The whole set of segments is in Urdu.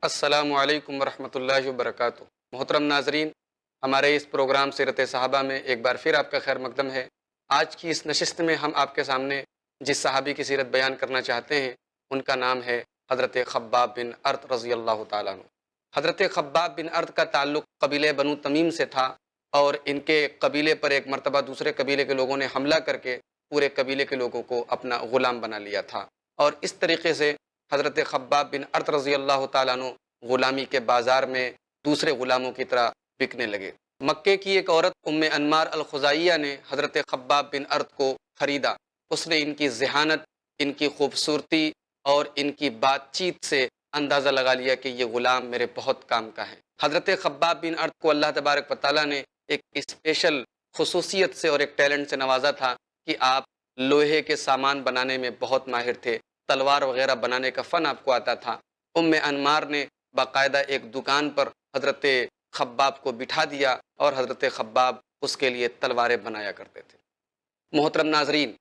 السلام علیکم ورحمۃ اللہ وبرکاتہ۔ محترم ناظرین، ہمارے اس پروگرام سیرت صحابہ میں ایک بار پھر آپ کا خیر مقدم ہے۔ آج کی اس نشست میں ہم آپ کے سامنے جس صحابی کی سیرت بیان کرنا چاہتے ہیں ان کا نام ہے حضرت خباب بن ارط رضی اللہ تعالیٰ عنہ۔ حضرت خباب بن ارط کا تعلق قبیلے بنو تمیم سے تھا، اور ان کے قبیلے پر ایک مرتبہ دوسرے قبیلے کے لوگوں نے حملہ کر کے پورے قبیلے کے لوگوں کو اپنا غلام بنا لیا تھا، اور اس طریقے سے حضرت خباب بن ارط رضی اللہ تعالیٰ عنہ غلامی کے بازار میں دوسرے غلاموں کی طرح بکنے لگے۔ مکے کی ایک عورت ام انمار الخزائیہ نے حضرت خباب بن ارط کو خریدا۔ اس نے ان کی ذہانت، ان کی خوبصورتی اور ان کی بات چیت سے اندازہ لگا لیا کہ یہ غلام میرے بہت کام کا ہے۔ حضرت خباب بن ارط کو اللہ تبارک و تعالیٰ نے ایک اسپیشل خصوصیت سے اور ایک ٹیلنٹ سے نوازا تھا کہ آپ لوہے کے سامان بنانے میں بہت ماہر تھے، تلوار وغیرہ بنانے کا فن آپ کو آتا تھا۔ ام انمار نے باقاعدہ ایک دکان پر حضرت خباب کو بٹھا دیا، اور حضرت خباب اس کے لیے تلواریں بنایا کرتے تھے۔ محترم ناظرین،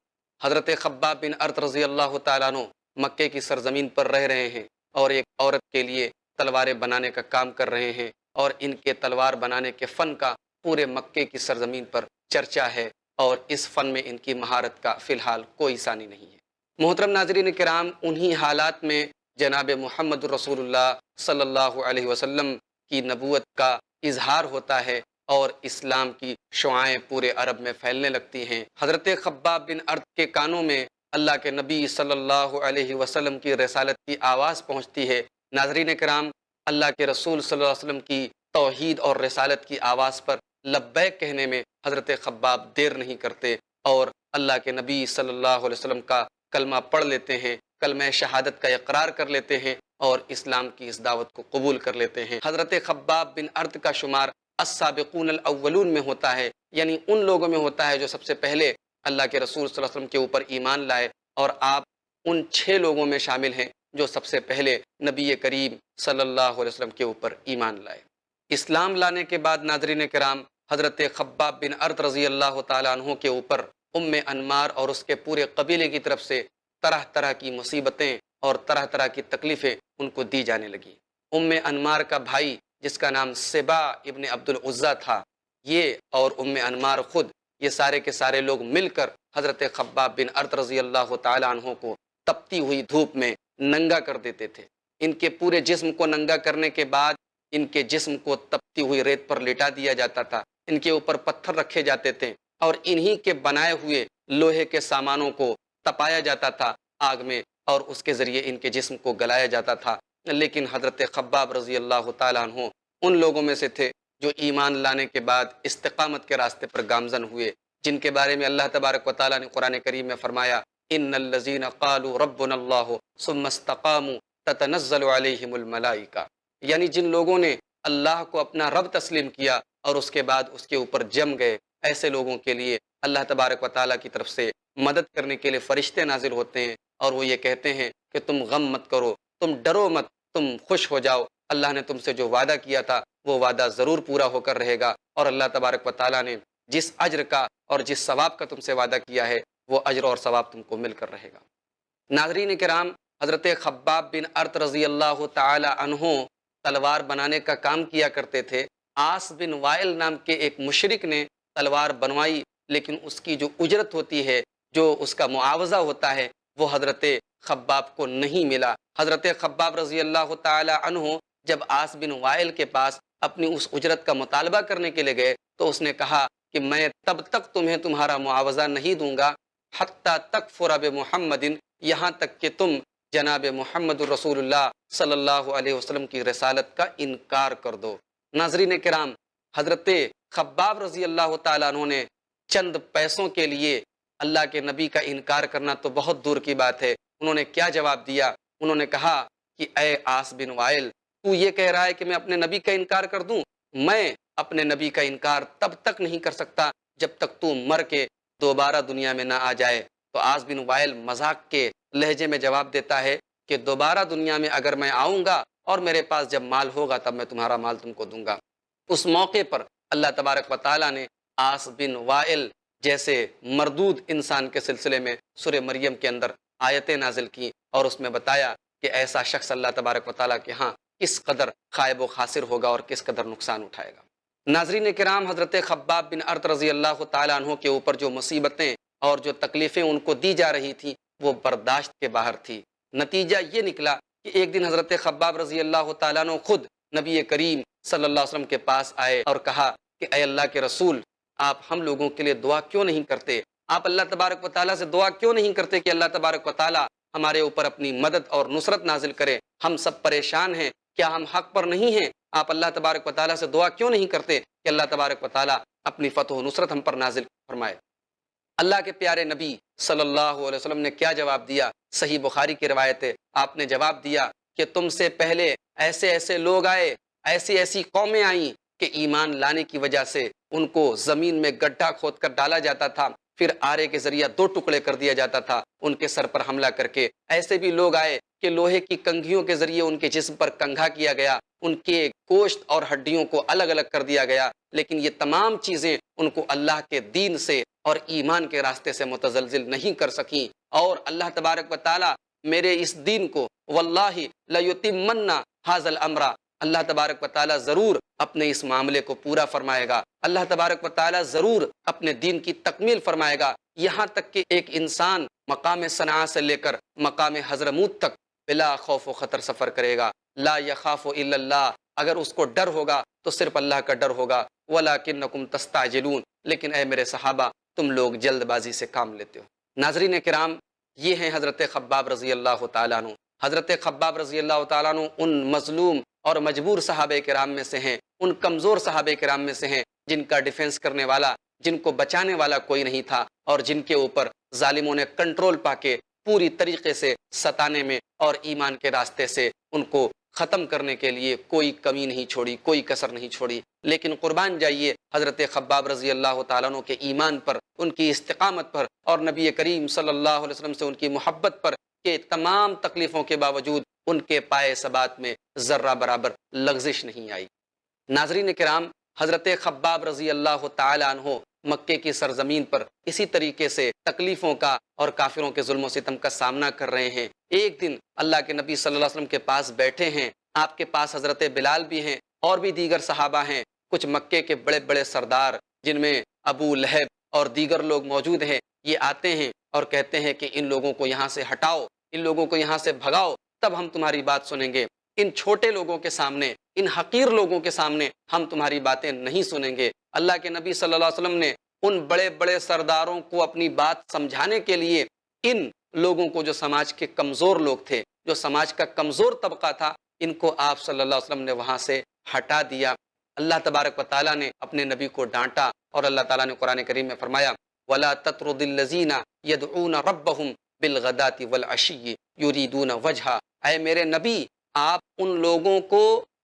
حضرت خباب بن ارط رضی اللہ تعالیٰ عنہ مکے کی سرزمین پر رہ رہے ہیں اور ایک عورت کے لیے تلواریں بنانے کا کام کر رہے ہیں، اور ان کے تلوار بنانے کے فن کا پورے مکے کی سرزمین پر چرچا ہے، اور اس فن میں ان کی مہارت کا فی الحال کوئی ثانی نہیں ہے۔ محترم ناظرین کرام، انہی حالات میں جناب محمد رسول اللہ صلی اللہ علیہ وسلم کی نبوت کا اظہار ہوتا ہے، اور اسلام کی شعائیں پورے عرب میں پھیلنے لگتی ہیں۔ حضرت خباب بن ارط کے کانوں میں اللہ کے نبی صلی اللہ علیہ وسلم کی رسالت کی آواز پہنچتی ہے۔ ناظرین کرام، اللہ کے رسول صلی اللہ علیہ وسلم کی توحید اور رسالت کی آواز پر لبیک کہنے میں حضرت خباب دیر نہیں کرتے، اور اللہ کے نبی صلی اللہ علیہ وسلم کا کلمہ پڑھ لیتے ہیں، کلمہ شہادت کا اقرار کر لیتے ہیں، اور اسلام کی اس دعوت کو قبول کر لیتے ہیں۔ حضرت خباب بن ارط کا شمار السابقون الاولون میں ہوتا ہے، یعنی ان لوگوں میں ہوتا ہے جو سب سے پہلے اللہ کے رسول صلی اللہ علیہ وسلم کے اوپر ایمان لائے، اور آپ ان 6 لوگوں میں شامل ہیں جو سب سے پہلے نبی کریم صلی اللہ علیہ وسلم کے اوپر ایمان لائے۔ اسلام لانے کے بعد ناظرین کرام، حضرت خباب بن ارط رضی اللہ تعالیٰ عنہ کے اوپر ام انمار اور اس کے پورے قبیلے کی طرف سے طرح طرح کی مصیبتیں اور طرح طرح کی تکلیفیں ان کو دی جانے لگی۔ ام انمار کا بھائی جس کا نام سبا ابن عبد العزیٰ تھا، یہ اور ام انمار خود، یہ سارے کے سارے لوگ مل کر حضرت خباب بن ارط رضی اللہ تعالیٰ عنہ کو تپتی ہوئی دھوپ میں ننگا کر دیتے تھے۔ ان کے پورے جسم کو ننگا کرنے کے بعد ان کے جسم کو تپتی ہوئی ریت پر لٹا دیا جاتا تھا، ان کے اوپر پتھر رکھے جاتے تھے، اور انہی کے بنائے ہوئے لوہے کے سامانوں کو تپایا جاتا تھا آگ میں، اور اس کے ذریعے ان کے جسم کو گلایا جاتا تھا۔ لیکن حضرت خباب رضی اللہ تعالیٰ عنہ ان لوگوں میں سے تھے جو ایمان لانے کے بعد استقامت کے راستے پر گامزن ہوئے، جن کے بارے میں اللہ تبارک و تعالیٰ نے قرآن کریم میں فرمایا، ان الذین قالوا ربنا اللہ ثم استقاموا تتنزل علیہم الملائکہ، یعنی جن لوگوں نے اللہ کو اپنا رب تسلیم کیا اور اس کے بعد اس کے اوپر جم گئے، ایسے لوگوں کے لیے اللہ تبارک و تعالیٰ کی طرف سے مدد کرنے کے لیے فرشتے نازل ہوتے ہیں، اور وہ یہ کہتے ہیں کہ تم غم مت کرو، تم ڈرو مت، تم خوش ہو جاؤ، اللہ نے تم سے جو وعدہ کیا تھا وہ وعدہ ضرور پورا ہو کر رہے گا، اور اللہ تبارک و تعالیٰ نے جس اجر کا اور جس ثواب کا تم سے وعدہ کیا ہے وہ اجر اور ثواب تم کو مل کر رہے گا۔ ناظرین کرام، حضرت خباب بن ارط رضی اللہ تعالی عنہ تلوار بنانے کا کام کیا کرتے تھے۔ آس بن وائل نام کے ایک مشرک نے تلوار بنوائی، لیکن اس کی جو اجرت ہوتی ہے، جو اس کا معاوضہ ہوتا ہے، وہ حضرت خباب کو نہیں ملا۔ حضرت خباب رضی اللہ تعالی عنہ جب آس بن وائل کے پاس اپنی اس اجرت کا مطالبہ کرنے کے لیے گئے تو اس نے کہا کہ میں تب تک تمہیں تمہارا معاوضہ نہیں دوں گا حتیٰ تکفر بمحمد، یہاں تک کہ تم جناب محمد رسول اللہ صلی اللہ علیہ وسلم کی رسالت کا انکار کر دو۔ ناظرین کرام، حضرت خباب رضی اللہ تعالیٰ عنہ نے چند پیسوں کے لیے اللہ کے نبی کا انکار کرنا تو بہت دور کی بات ہے۔ انہوں نے کیا جواب دیا؟ انہوں نے کہا کہ اے آس بن وائل، تو یہ کہہ رہا ہے کہ میں اپنے نبی کا انکار کر دوں؟ میں اپنے نبی کا انکار تب تک نہیں کر سکتا جب تک تو مر کے دوبارہ دنیا میں نہ آ جائے۔ تو آس بن وائل مذاق کے لہجے میں جواب دیتا ہے کہ دوبارہ دنیا میں اگر میں آؤں گا اور میرے پاس جب مال ہوگا تب میں تمہارا مال تم کو دوں گا۔ اس موقع پر اللہ تبارک و تعالیٰ نے آس بن وائل جیسے مردود انسان کے سلسلے میں سورہ مریم کے اندر آیتیں نازل کی، اور اس میں بتایا کہ ایسا شخص اللہ تبارک و تعالیٰ کے ہاں کس قدر خائب و خاسر ہوگا اور کس قدر نقصان اٹھائے گا۔ ناظرین کرام، حضرت خباب بن ارت رضی اللہ تعالیٰ عنہ کے اوپر جو مصیبتیں اور جو تکلیفیں ان کو دی جا رہی تھیں وہ برداشت کے باہر تھی۔ نتیجہ یہ نکلا کہ ایک دن حضرت خباب رضی اللہ تعالیٰ عنہ خود نبی کریم صلی اللہ علیہ وسلم کے پاس آئے اور کہا کہ اے اللہ کے رسول، آپ ہم لوگوں کے لیے دعا کیوں نہیں کرتے؟ آپ اللہ تبارک و تعالیٰ سے دعا کیوں نہیں کرتے کہ اللہ تبارک و تعالیٰ ہمارے اوپر اپنی مدد اور نصرت نازل کرے؟ ہم سب پریشان ہیں، کیا ہم حق پر نہیں ہیں؟ آپ اللہ تبارک و تعالیٰ سے دعا کیوں نہیں کرتے کہ اللہ تبارک و تعالیٰ اپنی فتح و نصرت ہم پر نازل فرمائے؟ اللہ کے پیارے نبی صلی اللہ علیہ وسلم نے کیا جواب دیا؟ صحیح بخاری کی روایت ہے، آپ نے جواب دیا کہ تم سے پہلے ایسے ایسے لوگ آئے، ایسی ایسی قومیں آئیں کہ ایمان لانے کی وجہ سے ان کو زمین میں گڈھا کھود کر ڈالا جاتا تھا، پھر آرے کے ذریعہ 2 ٹکڑے کر دیا جاتا تھا ان کے سر پر حملہ کر کے۔ ایسے بھی لوگ آئے کہ لوہے کی کنگھیوں کے ذریعے ان کے جسم پر کنگھا کیا گیا، ان کے گوشت اور ہڈیوں کو الگ الگ کر دیا گیا، لیکن یہ تمام چیزیں ان کو اللہ کے دین سے اور ایمان کے راستے سے متزلزل نہیں کر سکیں۔ اور اللہ تبارک و تعالیٰ میرے اس دین کو واللہ لیتمن ھذا الامر، اللہ تبارک و تعالیٰ ضرور اپنے اس معاملے کو پورا فرمائے گا، اللہ تبارک و تعالیٰ ضرور اپنے دین کی تکمیل فرمائے گا، یہاں تک کہ ایک انسان مقام صنعاء سے لے کر مقام حضرموت تک بلا خوف و خطر سفر کرے گا۔ لا یخاف الا اللہ، اگر اس کو ڈر ہوگا تو صرف اللہ کا ڈر ہوگا۔ ولکنکم تستعجلون، لیکن اے میرے صحابہ تم لوگ جلد بازی سے کام لیتے ہو۔ ناظرین کرام، یہ ہیں حضرت خباب رضی اللہ تعالیٰ عنہ۔ حضرت خباب رضی اللہ تعالیٰ عنہ ان مظلوم اور مجبور صحابہ کرام میں سے ہیں، ان کمزور صحابہ کرام میں سے ہیں جن کا ڈیفنس کرنے والا، جن کو بچانے والا کوئی نہیں تھا، اور جن کے اوپر ظالموں نے کنٹرول پا کے پوری طریقے سے ستانے میں اور ایمان کے راستے سے ان کو ختم کرنے کے لیے کوئی کمی نہیں چھوڑی، کوئی کسر نہیں چھوڑی۔ لیکن قربان جائیے حضرت خباب رضی اللہ تعالیٰ عنہ کے ایمان پر، ان کی استقامت پر، اور نبی کریم صلی اللہ علیہ وسلم سے ان کی محبت پر کہ تمام تکلیفوں کے باوجود ان کے پائے ثبات میں ذرہ برابر لغزش نہیں آئی۔ ناظرین کرام، حضرت خباب رضی اللہ تعالیٰ عنہ مکے کی سرزمین پر اسی طریقے سے تکلیفوں کا اور کافروں کے ظلم و ستم کا سامنا کر رہے ہیں۔ ایک دن اللہ کے نبی صلی اللہ علیہ وسلم کے پاس بیٹھے ہیں، آپ کے پاس حضرت بلال بھی ہیں اور بھی دیگر صحابہ ہیں، کچھ مکے کے بڑے بڑے سردار جن میں ابو لہب اور دیگر لوگ موجود ہیں، یہ آتے ہیں اور کہتے ہیں کہ ان لوگوں کو یہاں سے ہٹاؤ، ان لوگوں کو یہاں سے بھگاؤ، تب ہم تمہاری بات سنیں گے۔ ان چھوٹے لوگوں کے سامنے، ان حقیر لوگوں کے سامنے ہم تمہاری باتیں نہیں سنیں گے۔ اللہ کے نبی صلی اللہ علیہ وسلم نے ان بڑے بڑے سرداروں کو اپنی بات سمجھانے کے لیے ان لوگوں کو، جو سماج کے کمزور لوگ تھے، جو سماج کا کمزور طبقہ تھا، ان کو آپ صلی اللہ علیہ وسلم نے وہاں سے ہٹا دیا۔ اللہ تبارک و تعالیٰ نے اپنے نبی کو ڈانٹا، اور اللہ تعالیٰ نے قرآن کریم میں فرمایا وَلَا تَطْرُدِ الَّذِينَ يَدْعُونَ رَبَّهُمْ بِالْغَدَاةِ وَالْعَشِيِّ يُرِيدُونَ وَجْهَهُ، اے میرے نبی آپ ان لوگوں کو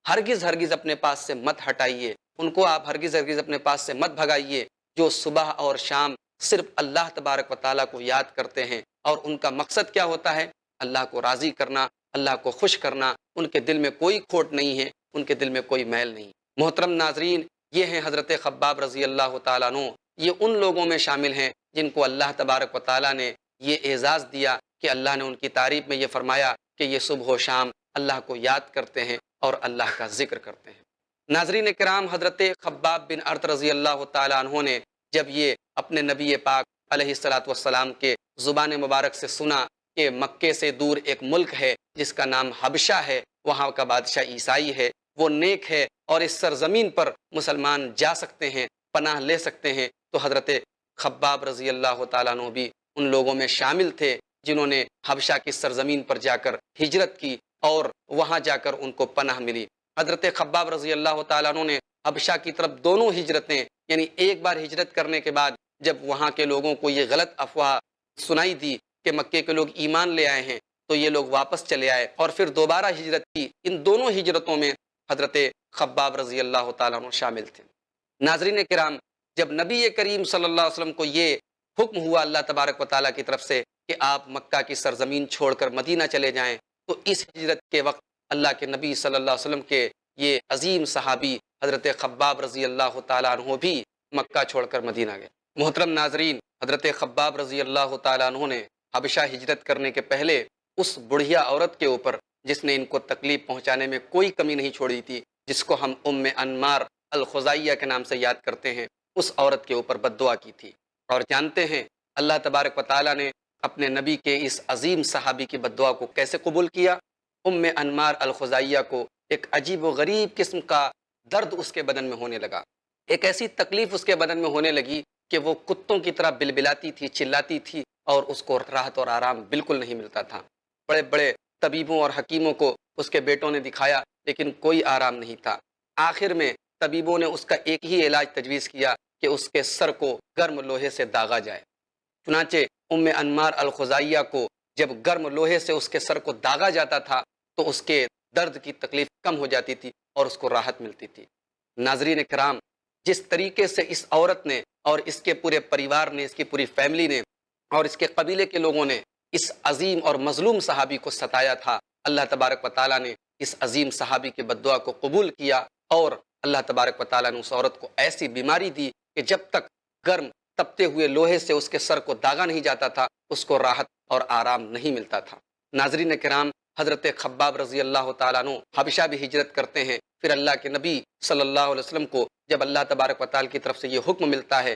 ہرگز اپنے پاس سے مت ہٹائیے، ان کو آپ ہرگز اپنے پاس سے مت بھگائیے، جو صبح اور شام صرف اللہ تبارک و تعالیٰ کو یاد کرتے ہیں، اور ان کا مقصد کیا ہوتا ہے؟ اللہ کو راضی کرنا، اللہ کو خوش کرنا۔ ان کے دل میں کوئی کھوٹ نہیں ہے، ان کے دل میں کوئی میل نہیں۔ محترم ناظرین، یہ ہیں حضرت خباب رضی اللہ تعالیٰ عنہ، یہ ان لوگوں میں شامل ہیں جن کو اللہ تبارک و تعالیٰ نے یہ اعزاز دیا کہ اللہ نے ان کی تعریف میں یہ فرمایا کہ یہ صبح و شام اللہ کو یاد کرتے ہیں اور اللہ کا ذکر کرتے ہیں۔ ناظرین کرام، حضرت خباب بن ارت رضی اللہ تعالیٰ عنہ نے جب یہ اپنے نبی پاک علیہ الصلاۃ والسلام کے زبان مبارک سے سنا کہ مکے سے دور ایک ملک ہے جس کا نام حبشہ ہے، وہاں کا بادشاہ عیسائی ہے، وہ نیک ہے اور اس سرزمین پر مسلمان جا سکتے ہیں، پناہ لے سکتے ہیں، تو حضرت خباب رضی اللہ تعالیٰ عنہ بھی ان لوگوں میں شامل تھے جنہوں نے حبشہ کی سرزمین پر جا کر ہجرت کی اور وہاں جا کر ان کو پناہ ملی۔ حضرت خباب رضی اللہ تعالیٰ عنہ نے حبشہ کی طرف دونوں ہجرتیں، یعنی ایک بار ہجرت کرنے کے بعد جب وہاں کے لوگوں کو یہ غلط افواہ سنائی دی کہ مکے کے لوگ ایمان لے آئے ہیں، تو یہ لوگ واپس چلے آئے اور پھر دوبارہ ہجرت کی۔ ان دونوں ہجرتوں میں حضرت خباب رضی اللہ تعالیٰ عنہ شامل تھے۔ ناظرین کرام، جب نبی کریم صلی اللہ علیہ وسلم کو یہ حکم ہوا اللہ تبارک و تعالیٰ کی طرف سے کہ آپ مکہ کی سرزمین چھوڑ کر مدینہ چلے جائیں، تو اس ہجرت کے وقت اللہ کے نبی صلی اللہ علیہ وسلم کے یہ عظیم صحابی حضرت خباب رضی اللہ تعالیٰ عنہ بھی مکہ چھوڑ کر مدینہ گئے۔ محترم ناظرین، حضرت خباب رضی اللہ تعالیٰ عنہ نے حبشہ ہجرت کرنے کے پہلے اس بڑھیا عورت کے اوپر جس نے ان کو تکلیف پہنچانے میں کوئی کمی نہیں چھوڑی تھی، جس کو ہم انمار الخزائیہ کے نام سے یاد کرتے ہیں، اس عورت کے اوپر بد دعا کی تھی۔ اور جانتے ہیں اللہ تبارک و تعالیٰ نے اپنے نبی کے اس عظیم صحابی کی بد دعا کو کیسے قبول کیا؟ انمار الخزائیہ کو ایک عجیب و غریب قسم کا درد اس کے بدن میں ہونے لگا، ایک ایسی تکلیف اس کے بدن میں ہونے لگی کہ وہ کتوں کی طرح بلبلاتی تھی، چلاتی تھی، اور اس کو راحت اور آرام بالکل نہیں ملتا تھا۔ بڑے بڑے طبیبوں اور حکیموں کو اس کے بیٹوں نے دکھایا، لیکن کوئی آرام نہیں تھا۔ آخر میں طبیبوں نے اس کا ایک ہی علاج تجویز کیا کہ اس کے سر کو گرم لوہے سے داغا جائے۔ چنانچہ انمار الخزائیہ کو جب گرم لوہے سے اس کے سر کو داغا جاتا تھا تو اس کے درد کی تکلیف کم ہو جاتی تھی اور اس کو راحت ملتی تھی۔ ناظرین کرام، جس طریقے سے اس عورت نے اور اس کے پورے پریوار نے، اس کی پوری فیملی نے اور اس کے قبیلے کے لوگوں نے اس عظیم اور مظلوم صحابی کو ستایا تھا، اللہ تبارک و تعالیٰ نے اس عظیم صحابی کی بد دعا کو قبول کیا، اور اللہ تبارک و تعالیٰ نے اس عورت کو ایسی بیماری دی کہ جب تک گرم تپتے ہوئے لوہے سے اس کے سر کو داغا نہیں جاتا تھا، اس کو راحت اور آرام نہیں ملتا تھا۔ ناظرین کرام، حضرت خباب رضی اللہ تعالیٰ عنہ حبشہ بھی ہجرت کرتے ہیں۔ پھر اللہ کے نبی صلی اللہ علیہ وسلم کو جب اللہ تبارک و تعالیٰ کی طرف سے یہ حکم ملتا ہے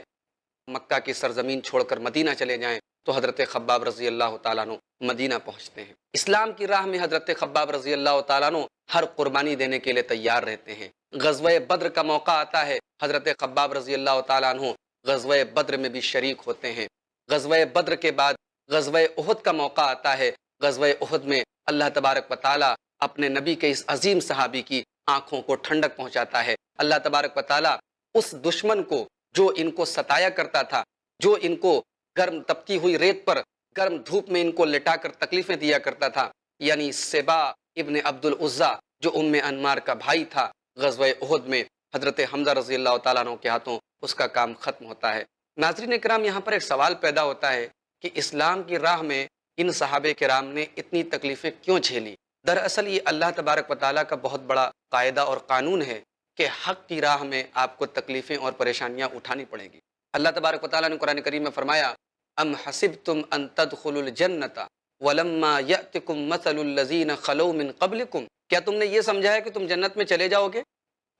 مکہ کی سرزمین چھوڑ کر مدینہ چلے جائیں، تو حضرت خباب رضی اللہ تعالیٰ عنہ مدینہ پہنچتے ہیں۔ اسلام کی راہ میں حضرت خباب رضی اللہ تعالیٰ عنہ ہر قربانی دینے کے لیے تیار رہتے ہیں۔ غزوہ بدر کا موقع آتا ہے، حضرت خباب رضی اللہ تعالیٰ عنہ غزوہ بدر میں بھی شریک ہوتے ہیں۔ غزوہ بدر کے بعد غزوہ احد کا موقع آتا ہے۔ غزوہ احد میں اللہ تبارک و تعالیٰ اپنے نبی کے اس عظیم صحابی کی آنکھوں کو ٹھنڈک پہنچاتا ہے۔ اللہ تبارک و تعالیٰ اس دشمن کو جو ان کو ستایا کرتا تھا، جو ان کو گرم تپتی ہوئی ریت پر گرم دھوپ میں ان کو لٹا کر تکلیفیں دیا کرتا تھا، یعنی سبا ابن عبد العزا جو انمار کا بھائی تھا، غزوہ احد میں حضرت حمزہ رضی اللہ تعالیٰ عنہ کے ہاتھوں اس کا کام ختم ہوتا ہے۔ ناظرین کرام، یہاں پر ایک سوال پیدا ہوتا ہے کہ اسلام کی راہ میں ان صحابہ کرام نے اتنی تکلیفیں کیوں جھیلی؟ دراصل یہ اللہ تبارک و تعالیٰ کا بہت بڑا قاعدہ اور قانون ہے کہ حق کی راہ میں آپ کو تکلیفیں اور پریشانیاں اٹھانی پڑیں گی۔ اللہ تبارک و تعالیٰ نے قرآن کریم میں فرمایا، ام حسبتم ان تدخلوا الجنۃ ولما یأتکم مثل الذین خلو من قبلکم، کیا تم نے یہ سمجھا ہے کہ تم جنت میں چلے جاؤ گے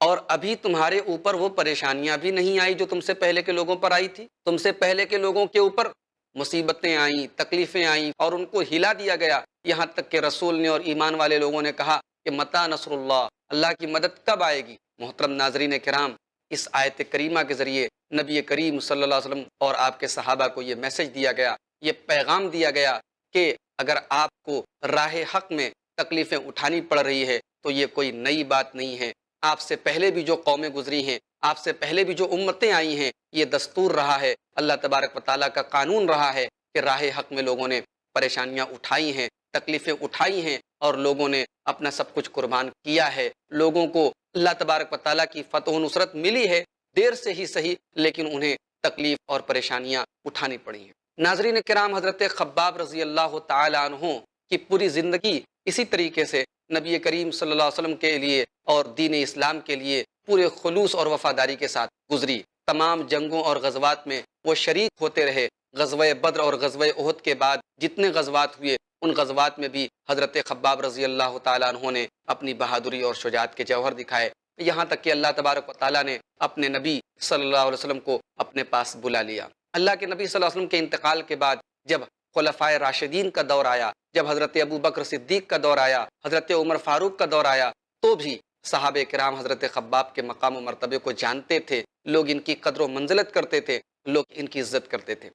اور ابھی تمہارے اوپر وہ پریشانیاں بھی نہیں آئی جو تم سے پہلے کے لوگوں پر آئی تھی؟ تم سے پہلے کے لوگوں کے اوپر مصیبتیں آئیں، تکلیفیں آئیں اور ان کو ہلا دیا گیا، یہاں تک کہ رسول نے اور ایمان والے لوگوں نے کہا کہ متی نصر اللہ، اللہ کی مدد کب آئے گی؟ محترم ناظرین کرام، اس آیت کریمہ کے ذریعے نبی کریم صلی اللہ علیہ وسلم اور آپ کے صحابہ کو یہ میسج دیا گیا، یہ پیغام دیا گیا کہ اگر آپ کو راہ حق میں تکلیفیں اٹھانی پڑ رہی ہے تو یہ کوئی نئی بات نہیں ہے۔ آپ سے پہلے بھی جو قومیں گزری ہیں، آپ سے پہلے بھی جو امتیں آئی ہیں، یہ دستور رہا ہے، اللہ تبارک و تعالیٰ کا قانون رہا ہے کہ راہ حق میں لوگوں نے پریشانیاں اٹھائی ہیں، تکلیفیں اٹھائی ہیں، اور لوگوں نے اپنا سب کچھ قربان کیا ہے۔ لوگوں کو اللہ تبارک و تعالیٰ کی فتح و نصرت ملی ہے، دیر سے ہی صحیح، لیکن انہیں تکلیف اور پریشانیاں اٹھانی پڑی ہیں۔ ناظرین کرام، حضرت خباب رضی اللہ تعالیٰ عنہ کی پوری زندگی اسی طریقے سے نبی کریم صلی اللہ علیہ وسلم کے لیے اور دین اسلام کے لیے پورے خلوص اور وفاداری کے ساتھ گزری۔ تمام جنگوں اور غزوات میں وہ شریک ہوتے رہے۔ غزوہ بدر اور غزوہ احد کے بعد جتنے غزوات ہوئے، ان غزوات میں بھی حضرت خباب رضی اللہ تعالیٰ عنہ نے اپنی بہادری اور شجاعت کے جوہر دکھائے، یہاں تک کہ اللہ تبارک و تعالیٰ نے اپنے نبی صلی اللہ علیہ وسلم کو اپنے پاس بلا لیا۔ اللہ کے نبی صلی اللہ علیہ وسلم کے انتقال کے بعد جب خلفائے راشدین کا دور آیا، جب حضرت ابو بکر صدیق کا دور آیا، حضرت عمر فاروق کا دور آیا، تو بھی صحابہ کرام حضرت خباب کے مقام و مرتبے کو جانتے تھے، لوگ ان کی قدر و منزلت کرتے تھے، لوگ ان کی عزت کرتے تھے۔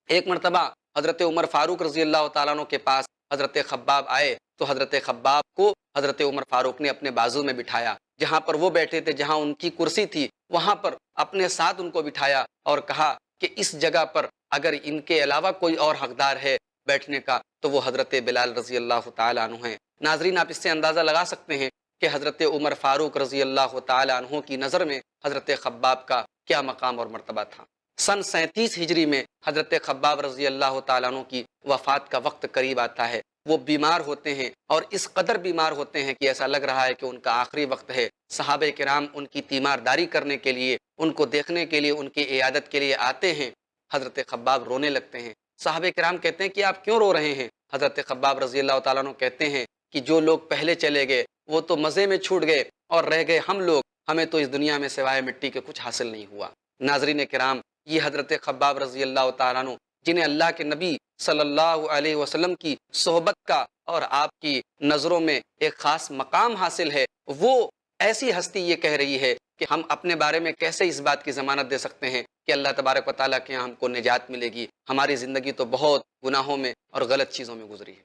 ایک مرتبہ حضرت عمر فاروق رضی اللہ تعالیٰ عنہ کے پاس حضرت خباب آئے تو حضرت خباب کو حضرت عمر فاروق نے اپنے بازو میں بٹھایا، جہاں پر وہ بیٹھے تھے، جہاں ان کی کرسی تھی، وہاں پر اپنے ساتھ ان کو بٹھایا اور کہا کہ اس جگہ پر اگر ان کے علاوہ کوئی اور حقدار ہے بیٹھنے کا تو وہ حضرت بلال رضی اللہ تعالیٰ عنہ ہیں۔ ناظرین، آپ اس سے اندازہ لگا سکتے ہیں کہ حضرت عمر فاروق رضی اللہ تعالیٰ عنہ کی نظر میں حضرت خباب کا کیا مقام اور مرتبہ تھا۔ سن 37 ہجری میں حضرت خباب رضی اللہ تعالیٰ عنہ کی وفات کا وقت قریب آتا ہے۔ وہ بیمار ہوتے ہیں اور اس قدر بیمار ہوتے ہیں کہ ایسا لگ رہا ہے کہ ان کا آخری وقت ہے۔ صحابہ کرام ان کی تیمارداری کرنے کے لیے، ان کو دیکھنے کے لیے، ان کی عیادت کے لیے آتے ہیں۔ حضرت خباب رونے لگتے ہیں۔ صحابہ کرام کہتے ہیں کہ آپ کیوں رو رہے ہیں؟ حضرت خباب رضی اللہ تعالیٰ عنہ کہتے ہیں کہ جو لوگ پہلے چلے گئے وہ تو مزے میں چھوٹ گئے اور رہ گئے ہم لوگ، ہمیں تو اس دنیا میں سوائے مٹی کے کچھ حاصل نہیں ہوا۔ ناظرین کرام، یہ حضرت خباب رضی اللہ تعالیٰ عنہ جنہیں اللہ کے نبی صلی اللہ علیہ وسلم کی صحبت کا اور آپ کی نظروں میں ایک خاص مقام حاصل ہے، وہ ایسی ہستی یہ کہہ رہی ہے کہ ہم اپنے بارے میں کیسے اس بات کی ضمانت دے سکتے ہیں کہ اللہ تبارک و تعالیٰ کے یہاں ہم کو نجات ملے گی، ہماری زندگی تو بہت گناہوں میں اور غلط چیزوں میں گزری ہے۔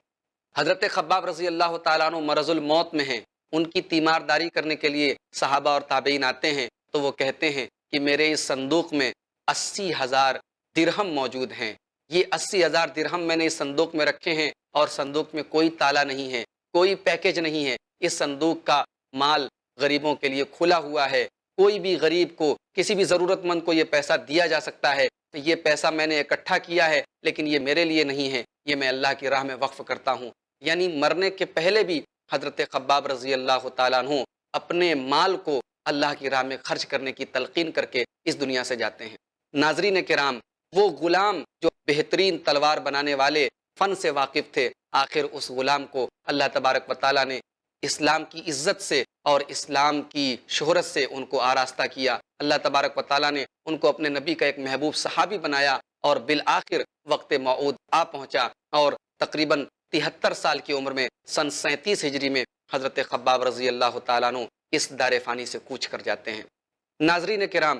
حضرت خباب رضی اللہ تعالیٰ عنہ مرض الموت میں ہیں، ان کی تیمارداری کرنے کے لیے صحابہ اور تابعین آتے ہیں تو وہ کہتے ہیں کہ میرے اس صندوق میں 80,000 درہم موجود ہیں، یہ 80,000 درہم میں نے اس صندوق میں رکھے ہیں اور صندوق میں کوئی تالا نہیں ہے، کوئی پیکج نہیں ہے، اس صندوق کا مال غریبوں کے لیے کھلا ہوا ہے، کوئی بھی غریب کو، کسی بھی ضرورت مند کو یہ پیسہ دیا جا سکتا ہے، یہ پیسہ میں نے اکٹھا کیا ہے لیکن یہ میرے لیے نہیں ہے، یہ میں اللہ کی راہ میں وقف کرتا ہوں۔ یعنی مرنے کے پہلے بھی حضرت خباب رضی اللہ تعالیٰ عنہ اپنے مال کو اللہ کی راہ میں خرچ کرنے کی تلقین کر کے اس دنیا سے جاتے ہیں۔ ناظرین کرام، وہ غلام جو بہترین تلوار بنانے والے فن سے واقف تھے، آخر اس غلام کو اللہ تبارک و تعالیٰ نے اسلام کی عزت سے اور اسلام کی شہرت سے ان کو آراستہ کیا۔ اللہ تبارک و تعالیٰ نے ان کو اپنے نبی کا ایک محبوب صحابی بنایا اور بالآخر وقت موعود آ پہنچا اور تقریباً 73 سال کی عمر میں سن 37 ہجری میں حضرت خباب رضی اللہ تعالیٰ عنہ اس دار فانی سے کوچ کر جاتے ہیں۔ ناظرین کرام،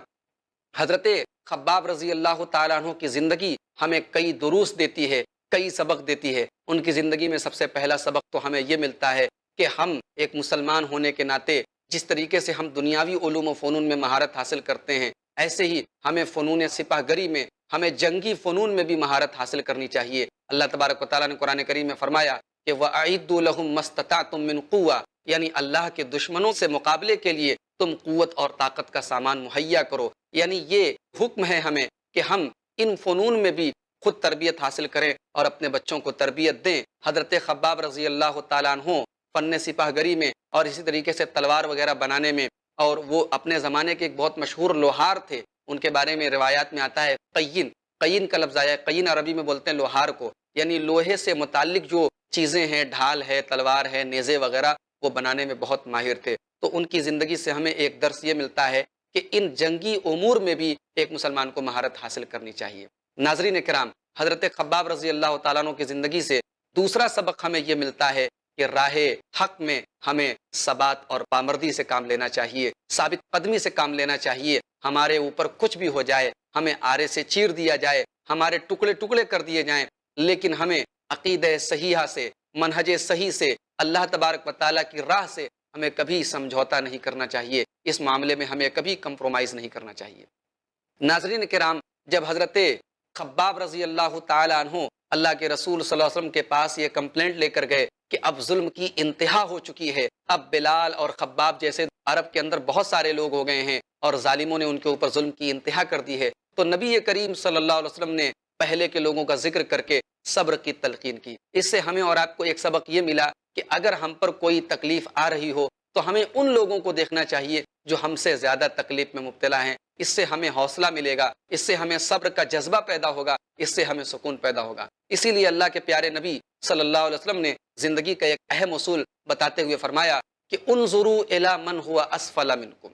حضرت خباب رضی اللہ تعالیٰ عنہ کی زندگی ہمیں کئی دروس دیتی ہے، کئی سبق دیتی ہے۔ ان کی زندگی میں سب سے پہلا سبق تو ہمیں یہ ملتا ہے کہ ہم ایک مسلمان ہونے کے ناطے جس طریقے سے ہم دنیاوی علوم و فنون میں مہارت حاصل کرتے ہیں، ایسے ہی ہمیں فنون سپاہ گری میں، ہمیں جنگی فنون میں بھی مہارت حاصل کرنی چاہیے۔ اللہ تبارک و تعالیٰ نے قرآن کریم میں فرمایا کہ وَأَعِدُّوا لَهُم مَّا اسْتَطَعْتُم مِّن قُوَّةٍ، یعنی اللہ کے دشمنوں سے مقابلے کے لیے تم قوت اور طاقت کا سامان مہیا کرو۔ یعنی یہ حکم ہے ہمیں کہ ہم ان فنون میں بھی خود تربیت حاصل کریں اور اپنے بچوں کو تربیت دیں۔ حضرت خباب رضی اللہ تعالیٰ عنہ فن سپاہ گری میں اور اسی طریقے سے تلوار وغیرہ بنانے میں، اور وہ اپنے زمانے کے ایک بہت مشہور لوہار تھے، ان کے بارے میں روایات میں آتا ہے قین، قین کا لفظ آیا ہے، قین عربی میں بولتے ہیں لوہار کو، یعنی لوہے سے متعلق جو چیزیں ہیں، ڈھال ہے، تلوار ہے، نیزے وغیرہ، وہ بنانے میں بہت ماہر تھے۔ تو ان کی زندگی سے ہمیں ایک درس یہ ملتا ہے کہ ان جنگی امور میں بھی ایک مسلمان کو مہارت حاصل کرنی چاہیے۔ ناظرین کرام، حضرت خباب رضی اللہ تعالیٰ عنہ کی زندگی سے دوسرا سبق ہمیں یہ ملتا ہے کہ راہ حق میں ہمیں ثبات اور پامردی سے کام لینا چاہیے، ثابت قدمی سے کام لینا چاہیے۔ ہمارے اوپر کچھ بھی ہو جائے، ہمیں آرے سے چیر دیا جائے، ہمارے ٹکڑے ٹکڑے کر دیے جائیں، لیکن ہمیں عقیدہ صحیحہ سے، منہج صحیح سے، اللہ تبارک و تعالیٰ کی راہ سے ہمیں کبھی سمجھوتا نہیں کرنا چاہیے، اس معاملے میں ہمیں کبھی کمپرومائز نہیں کرنا چاہیے۔ ناظرین کرام، جب حضرت خباب رضی اللہ تعالیٰ عنہ اللہ کے رسول صلی اللہ علیہ وسلم کے پاس یہ کمپلینٹ لے کر گئے کہ اب ظلم کی انتہا ہو چکی ہے، اب بلال اور خباب جیسے عرب کے اندر بہت سارے لوگ ہو گئے ہیں اور ظالموں نے ان کے اوپر ظلم کی انتہا کر دی ہے، تو نبی کریم صلی اللہ علیہ وسلم نے پہلے کے لوگوں کا ذکر کر کے صبر کی تلقین کی۔ اس سے ہمیں اور آپ کو ایک سبق یہ ملا کہ اگر ہم پر کوئی تکلیف آ رہی ہو تو ہمیں ان لوگوں کو دیکھنا چاہیے جو ہم سے زیادہ تکلیف میں مبتلا ہیں، اس سے ہمیں حوصلہ ملے گا، اس سے ہمیں صبر کا جذبہ پیدا ہوگا، اس سے ہمیں سکون پیدا ہوگا۔ اسی لیے اللہ کے پیارے نبی صلی اللہ علیہ وسلم نے زندگی کا ایک اہم اصول بتاتے ہوئے فرمایا کہ انظروا الی من هو اسفل منکم،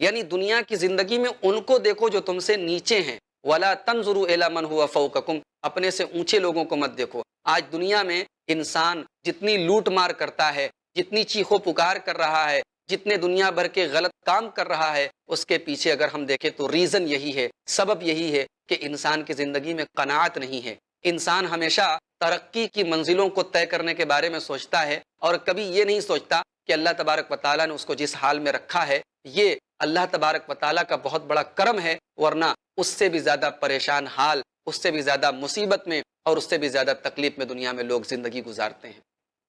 یعنی دنیا کی زندگی میں ان کو دیکھو جو تم سے نیچے ہیں، ولا تنظروا الی من هو فوقکم، اپنے سے اونچے لوگوں کو مت دیکھو۔ آج دنیا میں انسان جتنی لوٹ مار کرتا ہے، جتنی چیخو پکار کر رہا ہے، جتنے دنیا بھر کے غلط کام کر رہا ہے، اس کے پیچھے اگر ہم دیکھیں تو ریزن یہی ہے، سبب یہی ہے کہ انسان کی زندگی میں قناعت نہیں ہے۔ انسان ہمیشہ ترقی کی منزلوں کو طے کرنے کے بارے میں سوچتا ہے اور کبھی یہ نہیں سوچتا کہ اللہ تبارک و تعالیٰ نے اس کو جس حال میں رکھا ہے یہ اللہ تبارک و تعالیٰ کا بہت بڑا کرم ہے، ورنہ اس سے بھی زیادہ پریشان حال، اس سے بھی زیادہ مصیبت میں اور اس سے بھی زیادہ تکلیف میں دنیا میں لوگ زندگی گزارتے ہیں۔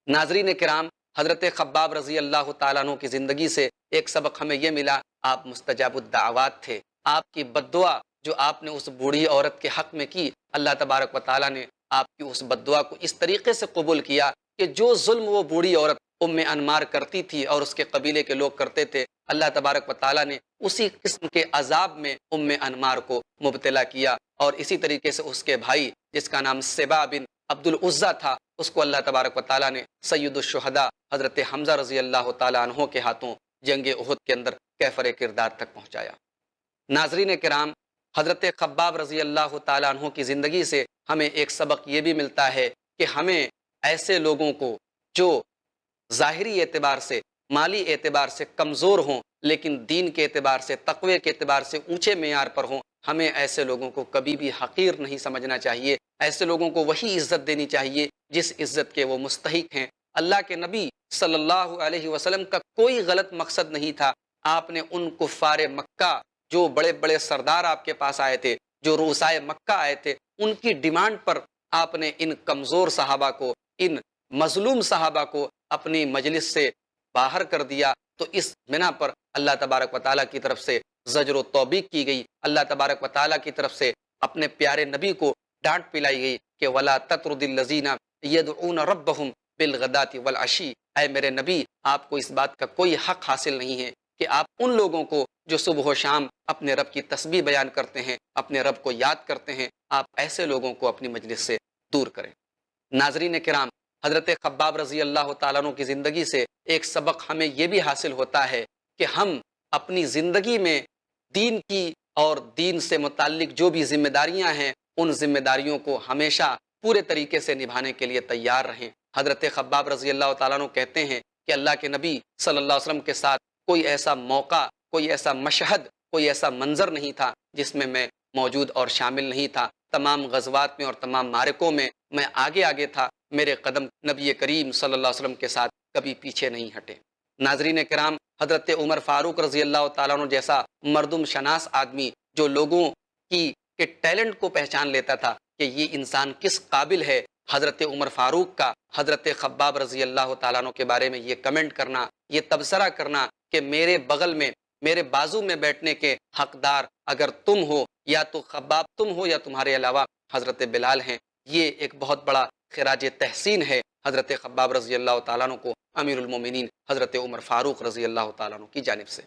ناظرین کرام، حضرت خباب رضی اللہ تعالیٰ عنہ کی زندگی سے ایک سبق ہمیں یہ ملا، آپ مستجاب الدعوات تھے۔ آپ کی بد دعا جو آپ نے اس بوڑھی عورت کے حق میں کی، اللہ تبارک و تعالیٰ نے آپ کی اس بد دعا کو اس طریقے سے قبول کیا کہ جو ظلم وہ بوڑھی عورت ام انمار کرتی تھی اور اس کے قبیلے کے لوگ کرتے تھے، اللہ تبارک و تعالیٰ نے اسی قسم کے عذاب میں ام انمار کو مبتلا کیا، اور اسی طریقے سے اس کے بھائی جس کا نام سبا بن عبد العزیٰ تھا، اس کو اللہ تبارک و تعالیٰ نے سید الشہداء حضرت حمزہ رضی اللہ تعالیٰ عنہ کے ہاتھوں جنگ احد کے اندر کیفر کردار تک پہنچایا۔ ناظرین کرام، حضرت خباب رضی اللہ تعالیٰ عنہ کی زندگی سے ہمیں ایک سبق یہ بھی ملتا ہے کہ ہمیں ایسے لوگوں کو جو ظاہری اعتبار سے، مالی اعتبار سے کمزور ہوں لیکن دین کے اعتبار سے، تقوی کے اعتبار سے اونچے معیار پر ہوں، ہمیں ایسے لوگوں کو کبھی بھی حقیر نہیں سمجھنا چاہیے۔ ایسے لوگوں کو وہی عزت دینی چاہیے جس عزت کے وہ مستحق ہیں۔ اللہ کے نبی صلی اللہ علیہ وسلم کا کوئی غلط مقصد نہیں تھا۔ آپ نے ان کفار مکہ، جو بڑے بڑے سردار آپ کے پاس آئے تھے، جو رؤسائے مکہ آئے تھے، ان کی ڈیمانڈ پر آپ نے ان کمزور صحابہ کو، ان مظلوم صحابہ کو اپنی مجلس سے باہر کر دیا۔ تو اس بنا پر اللہ تبارک و تعالیٰ کی طرف سے زجر و توبیخ کی گئی، اللہ تبارک و تعالیٰ کی طرف سے اپنے پیارے نبی کو ڈانٹ پلائی گئی کہ وَلَا تَطْرُدِ الَّذِينَ يَدْعُونَ رَبَّهُمْ بِالْغَدَاةِ وَالْعَشِيِّ، اے میرے نبی، آپ کو اس بات کا کوئی حق حاصل نہیں ہے کہ آپ ان لوگوں کو جو صبح و شام اپنے رب کی تسبیح بیان کرتے ہیں، اپنے رب کو یاد کرتے ہیں، آپ ایسے لوگوں کو اپنی مجلس سے دور کریں۔ ناظرین کرام، حضرت خباب رضی اللہ تعالیٰ عنہ کی زندگی سے ایک سبق ہمیں یہ بھی حاصل ہوتا ہے کہ ہم اپنی زندگی میں دین کی اور دین سے متعلق جو بھی ذمہ داریاں ہیں، ان ذمہ داریوں کو ہمیشہ پورے طریقے سے نبھانے کے لیے تیار رہیں۔ حضرت خباب رضی اللہ تعالیٰ عنہ کہتے ہیں کہ اللہ کے نبی صلی اللہ علیہ وسلم کے ساتھ کوئی ایسا موقع، کوئی ایسا مشہد، کوئی ایسا منظر نہیں تھا جس میں موجود اور شامل نہیں تھا۔ تمام غزوات میں اور تمام معرکوں میں میں آگے آگے تھا، میرے قدم نبی کریم صلی اللہ علیہ وسلم کے ساتھ کبھی پیچھے نہیں ہٹے۔ ناظرین کرام، حضرت عمر فاروق رضی اللہ تعالیٰ عنہ جیسا مردم شناس آدمی جو لوگوں کے ٹیلنٹ کو پہچان لیتا تھا کہ یہ انسان کس قابل ہے، حضرت عمر فاروق کا حضرت خباب رضی اللہ تعالیٰ عنہ کے بارے میں یہ کمنٹ کرنا، یہ تبصرہ کرنا کہ میرے بغل میں، میرے بازو میں بیٹھنے کے حقدار اگر تم ہو، یا تو خباب تم ہو یا تمہارے علاوہ حضرت بلال ہیں، یہ ایک بہت بڑا خراج تحسین ہے حضرت خباب رضی اللہ تعالیٰ عنہ کو امیر المومنین حضرت عمر فاروق رضی اللہ تعالیٰ عنہ کی جانب سے۔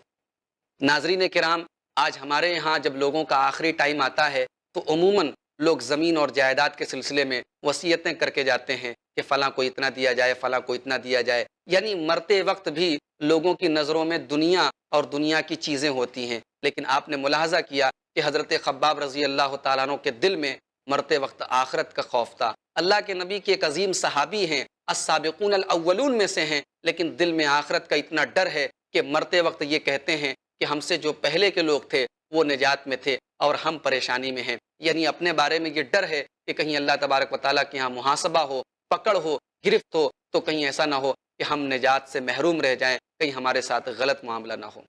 ناظرین کرام، آج ہمارے یہاں جب لوگوں کا آخری ٹائم آتا ہے تو عموماً لوگ زمین اور جائیداد کے سلسلے میں وصیتیں کر کے جاتے ہیں کہ فلاں کو اتنا دیا جائے، فلاں کو اتنا دیا جائے، یعنی مرتے وقت بھی لوگوں کی نظروں میں دنیا اور دنیا کی چیزیں ہوتی ہیں۔ لیکن آپ نے ملاحظہ کیا کہ حضرت خباب رضی اللہ تعالیٰ عنہ کے دل میں مرتے وقت آخرت کا خوف تھا۔ اللہ کے نبی کے ایک عظیم صحابی ہیں، السابقون الاولون میں سے ہیں، لیکن دل میں آخرت کا اتنا ڈر ہے کہ مرتے وقت یہ کہتے ہیں کہ ہم سے جو پہلے کے لوگ تھے وہ نجات میں تھے اور ہم پریشانی میں ہیں۔ یعنی اپنے بارے میں یہ ڈر ہے کہ کہیں اللہ تبارک و تعالیٰ کے یہاں محاسبہ ہو، پکڑ ہو، گرفت ہو، تو کہیں ایسا نہ ہو کہ ہم نجات سے محروم رہ جائیں، کہیں ہمارے ساتھ غلط معاملہ نہ ہو۔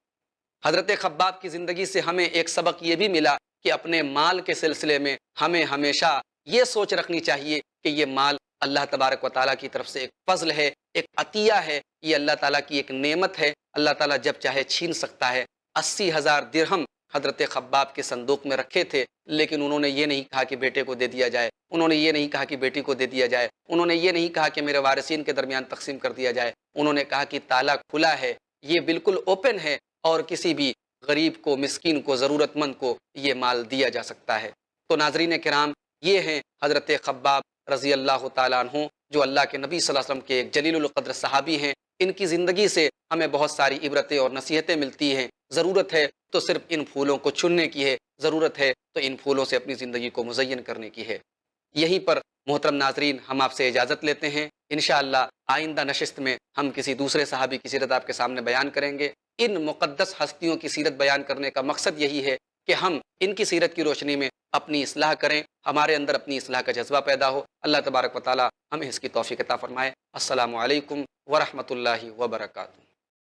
حضرت خباب کی زندگی سے ہمیں ایک سبق یہ بھی ملا کہ اپنے مال کے سلسلے میں ہمیں ہمیشہ یہ سوچ رکھنی چاہیے کہ یہ مال اللہ تبارک و تعالیٰ کی طرف سے ایک فضل ہے، ایک عطیہ ہے، یہ اللہ تعالیٰ کی ایک نعمت ہے، اللہ تعالیٰ جب چاہے چھین سکتا ہے۔ 80,000 درہم حضرت خباب کے صندوق میں رکھے تھے، لیکن انہوں نے یہ نہیں کہا کہ بیٹے کو دے دیا جائے، انہوں نے یہ نہیں کہا کہ بیٹی کو دے دیا جائے، انہوں نے یہ نہیں کہا کہ میرے وارثین کے درمیان تقسیم کر دیا جائے، انہوں نے کہا کہ تالا کھلا ہے، یہ بالکل اوپن ہے اور کسی بھی غریب کو، مسکین کو، ضرورت مند کو یہ مال دیا جا سکتا ہے۔ تو ناظرین کرام، یہ ہیں حضرت خباب رضی اللہ تعالیٰ عنہ، جو اللہ کے نبی صلی اللہ علیہ وسلم کے ایک جلیل القدر صحابی ہیں۔ ان کی زندگی سے ہمیں بہت ساری عبرتیں اور نصیحتیں ملتی ہیں۔ ضرورت ہے تو صرف ان پھولوں کو چننے کی ہے، ضرورت ہے تو ان پھولوں سے اپنی زندگی کو مزین کرنے کی ہے۔ یہیں پر محترم ناظرین ہم آپ سے اجازت لیتے ہیں، انشاءاللہ آئندہ نشست میں ہم کسی دوسرے صحابی کی سیرت آپ کے سامنے بیان کریں گے۔ ان مقدس ہستیوں کی سیرت بیان کرنے کا مقصد یہی ہے کہ ہم ان کی سیرت کی روشنی میں اپنی اصلاح کریں، ہمارے اندر اپنی اصلاح کا جذبہ پیدا ہو۔ اللہ تبارک و تعالی ہمیں اس کی توفیق عطا فرمائے۔ السلام علیکم ورحمۃ اللہ وبرکاتہ۔